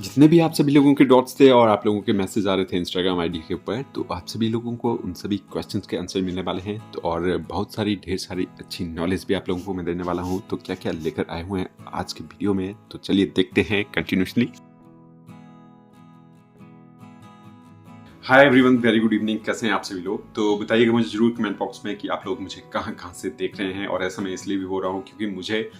जितने भी आप सभी लोगों के डॉट्स थे और आप लोगों के मैसेज आ रहे थे इंस्टाग्राम आईडी के ऊपर, तो आप सभी लोगों को उन सभी क्वेश्चंस के आंसर मिलने वाले हैं। तो और बहुत सारी ढेर सारी अच्छी नॉलेज भी आप लोगों को मैं देने वाला हूँ। तो क्या क्या लेकर आए हुए हैं आज के वीडियो में, तो चलिए देखते हैं continuously. Hi everyone, very good evening. कैसे हैं आप सभी लोग? तो बताइएगा मुझे जरूर कमेंट बॉक्स में कि आप लोग मुझे कहाँ कहाँ से देख रहे हैं। और ऐसा मैं इसलिए भी हो रहा हूँ क्योंकि मुझे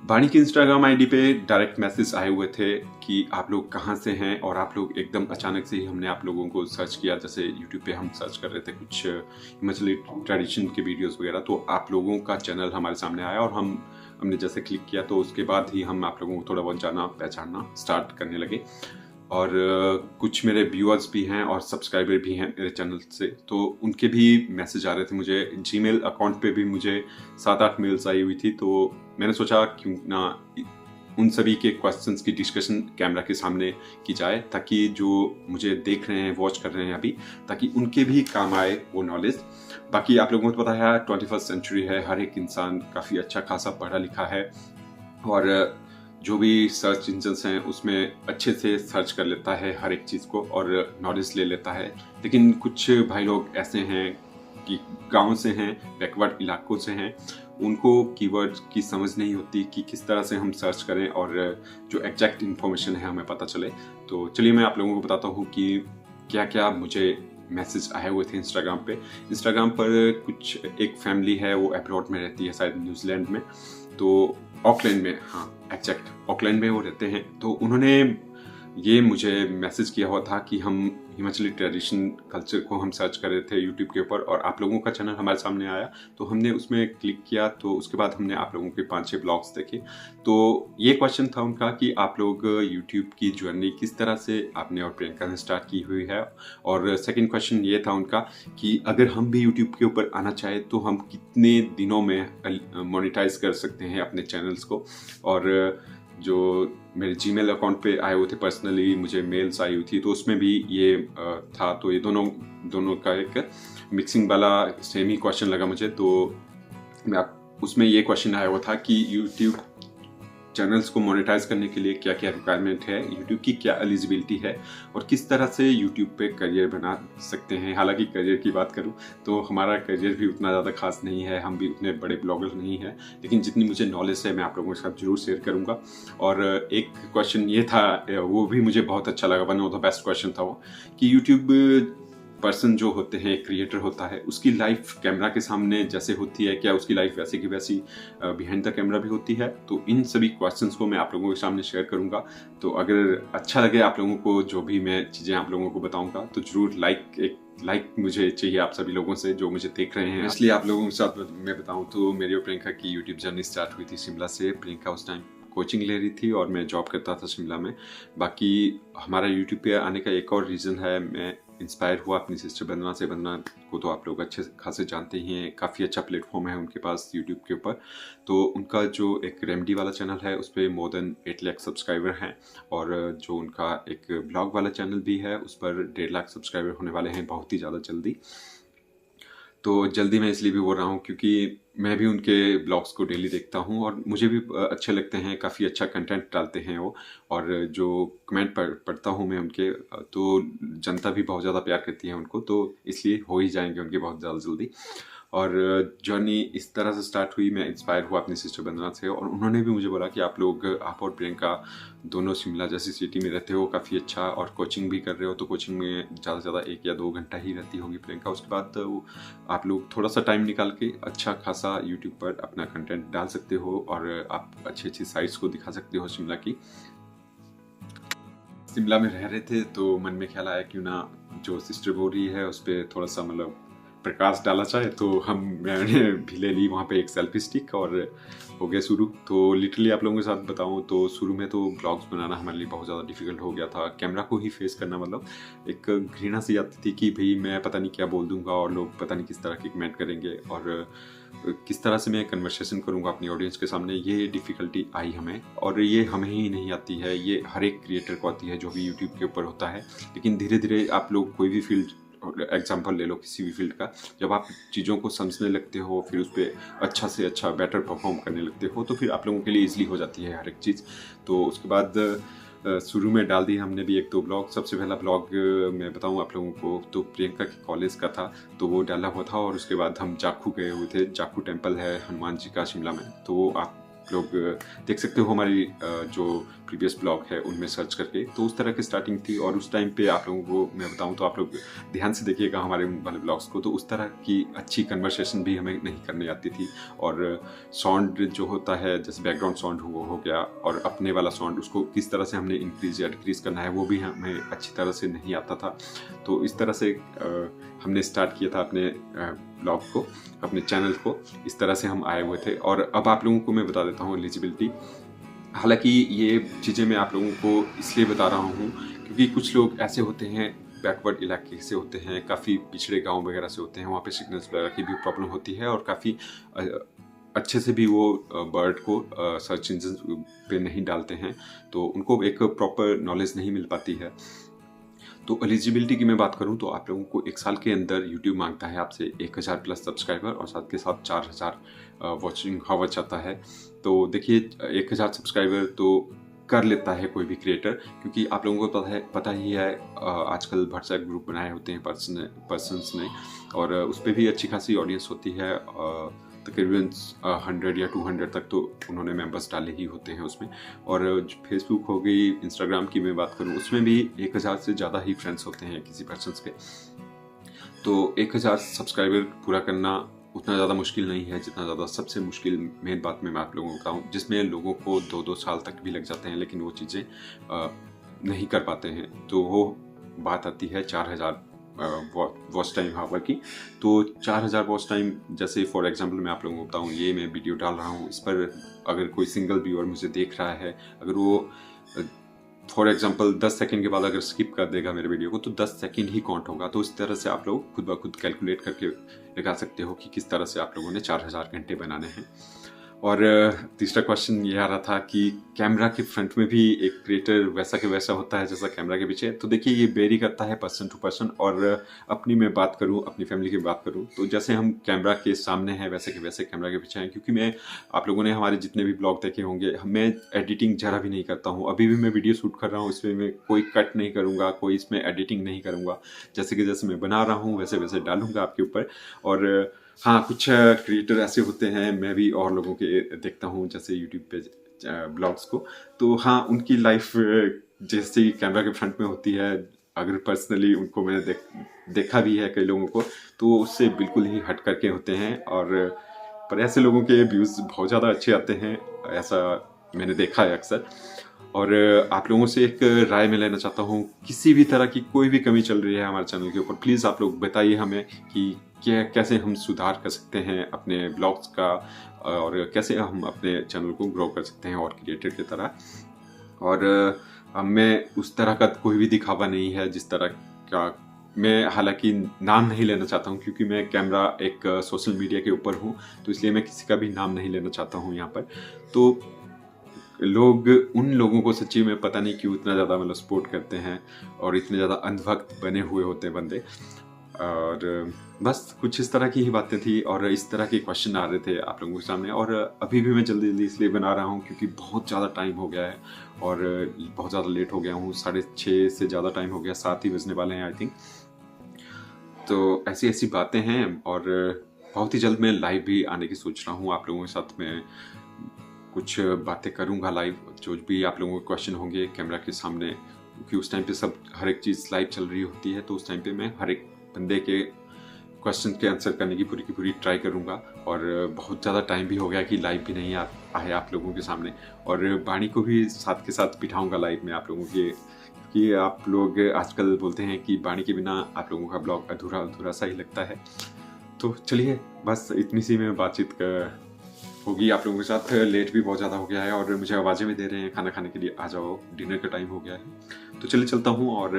वाणी की इंस्टाग्राम आईडी पे डायरेक्ट मैसेज आए हुए थे कि आप लोग कहाँ से हैं। और आप लोग एकदम अचानक से ही हमने आप लोगों को सर्च किया, जैसे यूट्यूब पे हम सर्च कर रहे थे कुछ हिमाचली ट्रेडिशन के वीडियोस वगैरह, तो आप लोगों का चैनल हमारे सामने आया और हमने जैसे क्लिक किया तो उसके बाद ही हम आप लोगों को थोड़ा बहुत जाना पहचानना स्टार्ट करने लगे। और कुछ मेरे व्यूअर्स भी हैं और सब्सक्राइबर भी हैं मेरे चैनल से, तो उनके भी मैसेज आ रहे थे मुझे। जीमेल अकाउंट पे भी मुझे 7-8 मेल्स आई हुई थी। तो मैंने सोचा क्यों ना उन सभी के क्वेश्चंस की डिस्कशन कैमरा के सामने की जाए, ताकि जो मुझे देख रहे हैं, वॉच कर रहे हैं अभी, ताकि उनके भी काम आए वो नॉलेज। बाकी आप लोगों को पता है 21st सेंचुरी है, हर एक इंसान काफ़ी अच्छा खासा पढ़ा लिखा है और जो भी सर्च इंजन्स हैं उसमें अच्छे से सर्च कर लेता है हर एक चीज़ को और नॉलेज ले लेता है। लेकिन कुछ भाई लोग ऐसे हैं कि गांव से हैं, बैकवर्ड इलाकों से हैं, उनको कीवर्ड की समझ नहीं होती कि किस तरह से हम सर्च करें और जो एग्जैक्ट इन्फॉर्मेशन है हमें पता चले। तो चलिए मैं आप लोगों को बताता हूँ कि क्या क्या मुझे मैसेज आए हुए थे इंस्टाग्राम पे। इंस्टाग्राम पर कुछ एक फैमिली है, वो अब्रॉड में रहती है, शायद न्यूजीलैंड में, तो ऑकलैंड में, हाँ एग्जैक्ट ऑकलैंड में वो रहते हैं। तो उन्होंने ये मुझे मैसेज किया हुआ था कि हम हिमाचली ट्रेडिशन कल्चर को हम सर्च कर रहे थे यूट्यूब के ऊपर और आप लोगों का चैनल हमारे सामने आया, तो हमने उसमें क्लिक किया। तो उसके बाद हमने आप लोगों के 5-6 ब्लॉग्स देखे। तो ये क्वेश्चन था उनका कि आप लोग यूट्यूब की जर्नी किस तरह से आपने और प्रियंका ने स्टार्ट की हुई है। और सेकंड क्वेश्चन ये था उनका कि अगर हम भी यूट्यूब के ऊपर आना चाहे तो हम कितने दिनों में मोनेटाइज कर सकते हैं अपने चैनल्स को। और जो मेरे जीमेल अकाउंट पे आए हुए थे, पर्सनली मुझे मेल्स आई हुई थी, तो उसमें भी ये था। तो ये दोनों का एक मिक्सिंग वाला सेम ही क्वेश्चन लगा मुझे। तो मैं उसमें ये क्वेश्चन आया हुआ था कि यूट्यूब चैनल्स को मोनेटाइज करने के लिए क्या क्या रिक्वायरमेंट है, यूट्यूब की क्या एलिजिबिलिटी है और किस तरह से यूट्यूब पे करियर बना सकते हैं। हालांकि करियर की बात करूं तो हमारा करियर भी उतना ज़्यादा खास नहीं है, हम भी उतने बड़े ब्लॉगर नहीं हैं, लेकिन जितनी मुझे नॉलेज है मैं आप लोगों के साथ जरूर शेयर करूंगा। और एक क्वेश्चन ये था, वो भी मुझे बहुत अच्छा लगा, one of the best question था वो, कि यूट्यूब पर्सन जो होते हैं, क्रिएटर होता है, उसकी लाइफ कैमरा के सामने जैसे होती है, क्या उसकी लाइफ वैसे की वैसी बिहाइंड द कैमरा भी होती है। तो इन सभी क्वेश्चंस को मैं आप लोगों के सामने शेयर करूंगा। तो अगर अच्छा लगे आप लोगों को जो भी मैं चीज़ें आप लोगों को बताऊंगा, तो जरूर लाइक मुझे चाहिए आप सभी लोगों से जो मुझे देख रहे हैं। इसलिए आप लोगों के साथ मैं बताऊं तो मेरी और प्रियंका की यूट्यूब जर्नी स्टार्ट हुई थी शिमला से। प्रियंका उस टाइम कोचिंग ले रही थी और मैं जॉब करता था शिमला में। बाकी हमारा यूट्यूब पे आने का एक और रीज़न है, मैं इंस्पायर हुआ अपनी सिस्टर वंदना से। वंदना को तो आप लोग अच्छे खासे जानते ही हैं, काफ़ी अच्छा प्लेटफॉर्म है उनके पास यूट्यूब के ऊपर। तो उनका जो एक रेमेडी वाला चैनल है उस पर मोर देन 8 लाख सब्सक्राइबर हैं और जो उनका एक ब्लॉग वाला चैनल भी है उस पर 1.5 लाख सब्सक्राइबर होने वाले हैं बहुत ही ज़्यादा जल्दी। तो जल्दी मैं इसलिए भी बोल रहा हूँ क्योंकि मैं भी उनके ब्लॉग्स को डेली देखता हूँ और मुझे भी अच्छे लगते हैं, काफ़ी अच्छा कंटेंट डालते हैं वो। और जो कमेंट पढ़ता हूँ मैं उनके, तो जनता भी बहुत ज़्यादा प्यार करती है उनको, तो इसलिए हो ही जाएंगे उनके बहुत ज़्यादा जल्दी। और जर्नी इस तरह से स्टार्ट हुई, मैं इंस्पायर हुआ अपनी सिस्टर वंदना से और उन्होंने भी मुझे बोला कि आप और प्रियंका दोनों शिमला जैसी सिटी में रहते हो, काफ़ी अच्छा, और कोचिंग भी कर रहे हो, तो कोचिंग में ज़्यादा से ज़्यादा 1 या 2 घंटा ही रहती होगी प्रियंका। उसके बाद आप लोग थोड़ा सा टाइम निकाल के अच्छा खासा यूट्यूब पर अपना कंटेंट डाल सकते हो और आप अच्छी अच्छी साइट्स को दिखा सकते हो शिमला की। शिमला में रह रहे थे तो मन में ख्याल आया क्यों ना जो सिस्टर बोल रही है उस पर थोड़ा सा मतलब प्रकाश डाला जाए। तो मैंने भी ले ली वहाँ पे एक सेल्फी स्टिक और हो गया शुरू। तो लिटरली आप लोगों के साथ बताऊँ तो शुरू में तो ब्लॉग्स बनाना हमारे लिए बहुत ज़्यादा डिफिकल्ट हो गया था। कैमरा को ही फेस करना मतलब एक घृणा सी आती थी कि भाई मैं पता नहीं क्या बोल दूंगा और लोग पता नहीं किस तरह की कमेंट करेंगे और किस तरह से मैं कन्वर्सेशन करूंगा अपनी ऑडियंस के सामने। ये डिफ़िकल्टी आई हमें, और ये हमें ही नहीं आती है, ये हर एक क्रिएटर को आती है जो भी यूट्यूब के ऊपर होता है। लेकिन धीरे धीरे आप लोग कोई भी फील्ड, एग्जाम्पल ले लो किसी भी फील्ड का, जब आप चीज़ों को समझने लगते हो, फिर उस पर अच्छा से अच्छा बेटर परफॉर्म करने लगते हो, तो फिर आप लोगों के लिए ईजिली हो जाती है हर एक चीज़। तो उसके बाद शुरू में डाल दी हमने भी 1-2 ब्लॉग। सबसे पहला ब्लॉग मैं बताऊँ आप लोगों को तो प्रियंका के कॉलेज का था, तो वो डाला हुआ था। और उसके बाद हम जाखू गए हुए थे। जाखू टेम्पल है हनुमान जी का शिमला में, तो आप लोग देख सकते हो हमारी जो प्रीवियस ब्लॉग है उनमें सर्च करके। तो उस तरह की स्टार्टिंग थी। और उस टाइम पे आप लोगों को मैं बताऊं तो आप लोग ध्यान से देखिएगा हमारे वाले ब्लॉग्स को, तो उस तरह की अच्छी कन्वर्सेशन भी हमें नहीं करने आती थी। और साउंड जो होता है जैसे बैकग्राउंड साउंड वो हो गया, और अपने वाला साउंड उसको किस तरह से हमने इंक्रीज या डिक्रीज करना है वो भी हमें अच्छी तरह से नहीं आता था। तो इस तरह से हमने स्टार्ट किया था अपने ब्लॉग को, अपने चैनल को। इस तरह से हम आए हुए थे। और अब आप लोगों को मैं बता देता हूँ एलिजिबिलिटी। हालांकि ये चीज़ें मैं आप लोगों को इसलिए बता रहा हूँ क्योंकि कुछ लोग ऐसे होते हैं बैकवर्ड इलाके से होते हैं, काफ़ी पिछड़े गांव वगैरह से होते हैं, वहाँ पे सिग्नल्स वगैरह की भी प्रॉब्लम होती है। और काफ़ी अच्छे से भी वो बर्ड को सर्च इंजन पे नहीं डालते हैं, तो उनको एक प्रॉपर नॉलेज नहीं मिल पाती है। तो एलिजिबिलिटी की मैं बात करूं तो आप लोगों को 1 साल के अंदर यूट्यूब मांगता है आपसे 1000 प्लस सब्सक्राइबर और साथ के साथ 4000 वॉचिंग हावर चाहता है। तो देखिए 1000 सब्सक्राइबर तो कर लेता है कोई भी क्रिएटर, क्योंकि आप लोगों को पता ही है आजकल व्हाट्सएप ग्रुप बनाए होते हैं पर्सन्स ने, और उस पर भी अच्छी खासी ऑडियंस होती है। तकरीबन 100 या 200 तक तो उन्होंने मेंबर्स डाले ही होते हैं उसमें। और फेसबुक हो गई, इंस्टाग्राम की मैं बात करूं उसमें भी 1000 से ज़्यादा ही फ्रेंड्स होते हैं किसी पर्सन्स के। तो 1000 सब्सक्राइबर पूरा करना उतना ज़्यादा मुश्किल नहीं है जितना ज़्यादा सबसे मुश्किल मेन बात मैं आप लोगों को बताऊँ, जिसमें लोगों को 2-2 साल तक भी लग जाते हैं लेकिन वो चीज़ें नहीं कर पाते हैं। तो वो बात आती है 4000 वॉच टाइम हावर की। तो 4000 वॉच टाइम, जैसे फॉर एग्जांपल मैं आप लोगों को बताऊं, ये मैं वीडियो डाल रहा हूं, इस पर अगर कोई सिंगल व्यूअर मुझे देख रहा है, अगर वो फॉर एग्जांपल 10 सेकंड के बाद अगर स्किप कर देगा मेरे वीडियो को, तो 10 सेकंड ही काउंट होगा। तो इस तरह से आप लोग खुद ब खुद कैलकुलेट करके लगा सकते हो कि किस तरह से आप लोगों ने 4000 घंटे बनाने हैं। और तीसरा क्वेश्चन ये आ रहा था कि कैमरा के फ्रंट में भी एक क्रिएटर वैसा के वैसा होता है जैसा कैमरा के पीछे। तो देखिए ये वेरी करता है पर्सन टू पर्सन। और अपनी मैं बात करूं, अपनी फैमिली की बात करूं, तो जैसे हम कैमरा के सामने हैं वैसे के वैसे कैमरा के पीछे हैं। क्योंकि मैं, आप लोगों ने हमारे जितने भी ब्लॉग देखे होंगे, मैं एडिटिंग जरा भी नहीं करता हूँ। अभी भी मैं वीडियो शूट कर रहा हूँ, इसमें मैं कोई कट नहीं करूँगा, कोई इसमें एडिटिंग नहीं करूँगा। जैसे कि जैसे मैं बना रहा हूँ वैसे वैसे डालूंगा आपके ऊपर। और हाँ, कुछ क्रिएटर ऐसे होते हैं, मैं भी और लोगों के देखता हूँ जैसे यूट्यूब पे ब्लॉग्स को, तो हाँ उनकी लाइफ जैसे कैमरा के फ्रंट में होती है। अगर पर्सनली उनको मैंने देखा भी है कई लोगों को, तो उससे बिल्कुल ही हट करके होते हैं। और पर ऐसे लोगों के व्यूज़ बहुत ज़्यादा अच्छे आते हैं, ऐसा मैंने देखा है अक्सर। और आप लोगों से एक राय मैं लेना चाहता हूँ, किसी भी तरह की कोई भी कमी चल रही है हमारे चैनल के ऊपर, प्लीज़ आप लोग बताइए हमें कि कैसे हम सुधार कर सकते हैं अपने ब्लॉग्स का, और कैसे हम अपने चैनल को ग्रो कर सकते हैं और क्रिएटर की तरह। और मैं उस तरह का कोई भी दिखावा नहीं है जिस तरह का, मैं हालांकि नाम नहीं लेना चाहता हूं क्योंकि मैं कैमरा एक सोशल मीडिया के ऊपर हूं, तो इसलिए मैं किसी का भी नाम नहीं लेना चाहता हूं यहाँ पर। तो लोग, उन लोगों को सच्ची में पता नहीं क्यों इतना ज़्यादा मतलब सपोर्ट करते हैं और इतने ज़्यादा अंधभक्त बने हुए होते हैं बंदे। और बस कुछ इस तरह की ही बातें थी और इस तरह के क्वेश्चन आ रहे थे आप लोगों के सामने। और अभी भी मैं जल्दी जल्दी इसलिए बना रहा हूँ क्योंकि बहुत ज़्यादा टाइम हो गया है और बहुत ज़्यादा लेट हो गया हूँ। 6:30 से ज़्यादा टाइम हो गया, 7 ही बजने वाले हैं आई थिंक। तो ऐसी ऐसी बातें हैं और बहुत ही जल्द मैं लाइव भी आने की सोच रहा हूँ। आप लोगों के साथ मैं कुछ बातें करूँगा लाइव, जो भी आप लोगों के क्वेश्चन होंगे कैमरा के सामने, क्योंकि उस टाइम पे सब हर एक चीज़ लाइव चल रही होती है। तो उस टाइम पे मैं हर एक बंदे के क्वेश्चन के आंसर करने की पूरी ट्राई करूँगा। और बहुत ज़्यादा टाइम भी हो गया कि लाइव भी नहीं आए आप लोगों के सामने, और बाणी को भी साथ के साथ बिठाऊँगा लाइव में आप लोगों के, कि आप लोग आजकल बोलते हैं कि बाणी के बिना आप लोगों का ब्लॉग अधूरा अधूरा सा ही लगता है। तो चलिए बस इतनी सी मैं बातचीत होगी आप लोगों के साथ। लेट भी बहुत ज़्यादा हो गया है और मुझे आवाज़ें भी दे रहे हैं खाना खाने के लिए, आ जाओ डिनर का टाइम हो गया है। तो चलिए चलता हूँ, और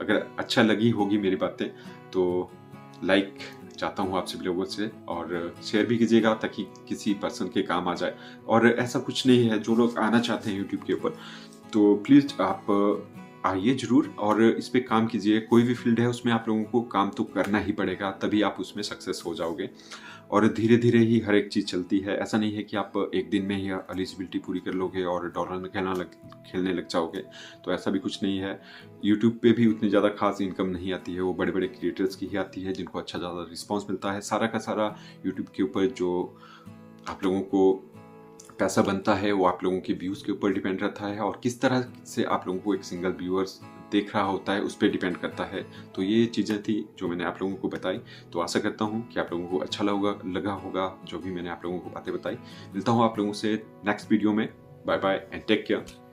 अगर अच्छा लगी होगी मेरी बातें तो लाइक चाहता हूँ आप सभी लोगों से, और शेयर भी कीजिएगा ताकि किसी पर्सन के काम आ जाए। और ऐसा कुछ नहीं है, जो लोग आना चाहते हैं यूट्यूब के ऊपर तो प्लीज़ आप आइए ज़रूर और इस पे काम कीजिए। कोई भी फील्ड है उसमें आप लोगों को काम तो करना ही पड़ेगा, तभी आप उसमें सक्सेस हो जाओगे। और धीरे-धीरे ही हर एक चीज़ चलती है। ऐसा नहीं है कि आप एक दिन में ही एलिजिबिलिटी पूरी कर लोगे और डॉलर में खेलने लग जाओगे, तो ऐसा भी कुछ नहीं है। यूट्यूब पे भी उतनी ज़्यादा ख़ास इनकम नहीं आती है, वो बड़े-बड़े क्रिएटर्स की ही आती है जिनको अच्छा ज़्यादा रिस्पॉन्स मिलता है। सारा का सारा यूट्यूब के ऊपर जो आप लोगों को पैसा बनता है वो आप लोगों के व्यूज़ के ऊपर डिपेंड रहता है और किस तरह से आप लोगों को एक सिंगल व्यूअर्स देख रहा होता है उस पे डिपेंड करता है। तो ये चीज़ें थी जो मैंने आप लोगों को बताई। तो आशा करता हूँ कि आप लोगों को अच्छा लगा होगा जो भी मैंने आप लोगों को बातें बताई। मिलता हूँ आप लोगों से नेक्स्ट वीडियो में। Bye bye and take care.